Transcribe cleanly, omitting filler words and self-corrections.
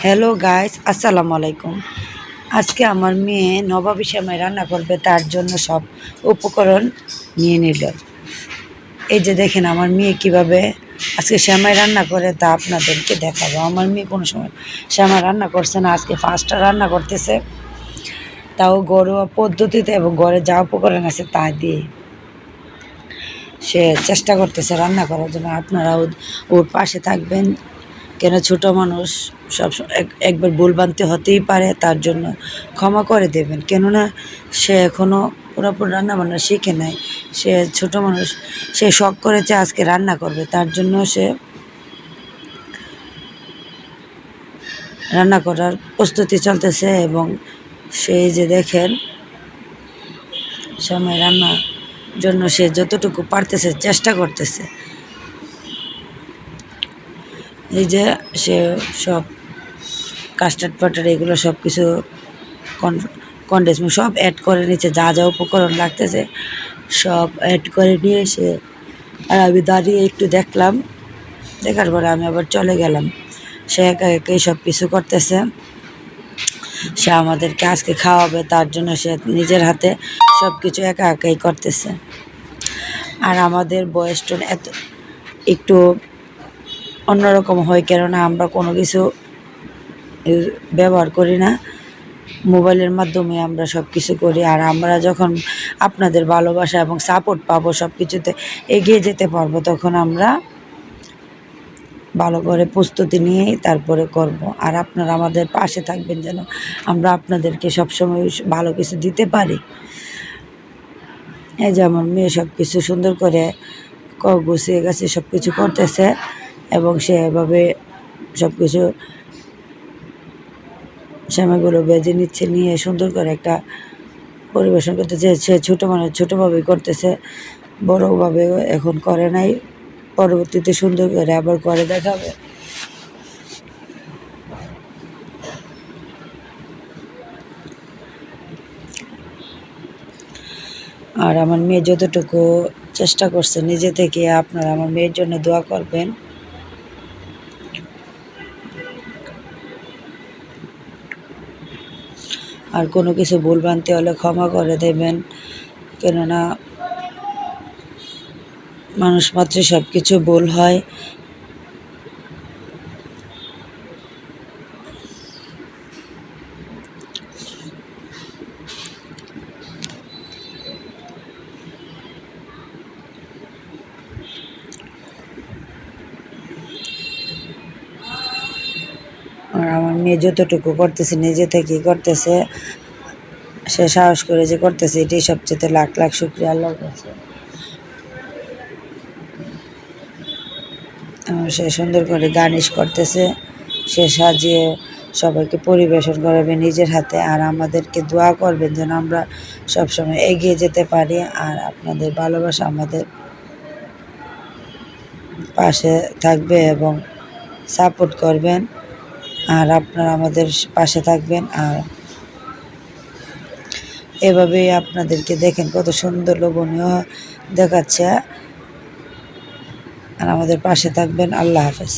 Hello guys, আসসালামু আলাইকুম। আজকে আমার মেয়ে নবাবী সেমাই রান্না করবে, তার জন্য সব উপকরণ নিয়ে নিল। এই যে দেখেন আমার মেয়ে কিভাবে আজকে সেমাই রান্না করে, তা আপনাদেরকে দেখাবো। আমার মেয়ে কোনো সময় সেমাই রান্না করছে না, আজকে ফার্স্টটা রান্না করতেছে, তাও ঘরোয়া পদ্ধতিতে এবং ঘরে যা উপকরণ আছে তা দিয়ে সে চেষ্টা করতেছে রান্না করার জন্য। আপনারাও ওর পাশে থাকবেন, কেন ছোট মানুষ সব একবার ভুলভ্রান্তি হতেই পারে, তার জন্য ক্ষমা করে দেবেন। কেননা সে এখনও পুরোপুরি রান্নাবান্না শিখে নাই, সে ছোট মানুষ, সে শখ করেছে আজকে রান্না করবে, তার জন্য সে রান্না করার প্রস্তুতি চলতেছে। এবং সেই যে দেখেন সময় রান্নার জন্য সে যতটুকু পারতেছে চেষ্টা করতেছে। এই যে সে সব কাস্টার্ড বাটার এগুলো সব কিছু কনডেন্স মিল্ক সব অ্যাড করে নিচ্ছে, যা যা উপকরণ লাগতেছে সব অ্যাড করে নিয়ে এসে আর আমি দাঁড়িয়ে একটু দেখলাম, দেখার পরে আমি আবার চলে গেলাম। সে একা একাই সব কিছু করতেছে, সে আমাদেরকে আজকে খাওয়াবে, তার জন্য সে নিজের হাতে সব কিছু একা একাই করতেছে। আর আমাদের বয়সটা এত একটু অন্যরকম হয়, কেননা আমরা কোনো কিছু ব্যবহার করি না, মোবাইলের মাধ্যমে আমরা সব কিছু করি। আর আমরা যখন আপনাদের ভালোবাসা এবং সাপোর্ট পাবো, সব কিছুতে এগিয়ে যেতে পারবো, তখন আমরা ভালো করে প্রস্তুতি নিয়েই তারপরে করব। আর আপনারা আমাদের পাশে থাকবেন, যেন আমরা আপনাদেরকে সবসময় ভালো কিছু দিতে পারি। এই যে আমার মেয়ে সব কিছু সুন্দর করে গুছিয়ে গেছে, সব কিছু করতেছে এবং সে এভাবে সব কিছু সেমাইগুলো বেজে নিচ্ছে, নিয়ে সুন্দর করে একটা পরিবেশন করতেছে। সে ছোটো মানুষ ছোটোভাবেই করতেছে, বড়োভাবে এখন করে নাই, পরবর্তীতে সুন্দর করে আবার করে দেখাবে। আর আমার মেয়ে যতটুকু চেষ্টা করছে নিজে থেকে, আপনারা আমার মেয়ের জন্য দোয়া করবেন। আর কোনো কিছু ভুলভ্রান্তি হলে ক্ষমা করে দেবেন, কেননা মানুষ মাত্রই সব কিছু ভুল হয়। আর আমার মেয়ে যতটুকু করতেছে নিজে থেকেই করতেছে, সে সাহস করে যে করতেছে, এটাই সবচেয়ে লাখ লাখ শুকরিয়া আল্লাহর কাছে। সে সুন্দর করে গার্নিশ করতেছে, সে সাজিয়ে সবাইকে পরিবেশন করবে নিজের হাতে। আর আমাদেরকে দোয়া করবেন যেন আমরা সবসময় এগিয়ে যেতে পারি, আর আপনাদের ভালোবাসা আমাদের পাশে থাকবে এবং সাপোর্ট করবেন। আর আপনারা আমাদের পাশে থাকবেন, আর এভাবেই আপনাদেরকে দেখেন কত সুন্দর লোভনীয় দেখাচ্ছে। আর আমাদের পাশে থাকবেন। আল্লাহ হাফেজ।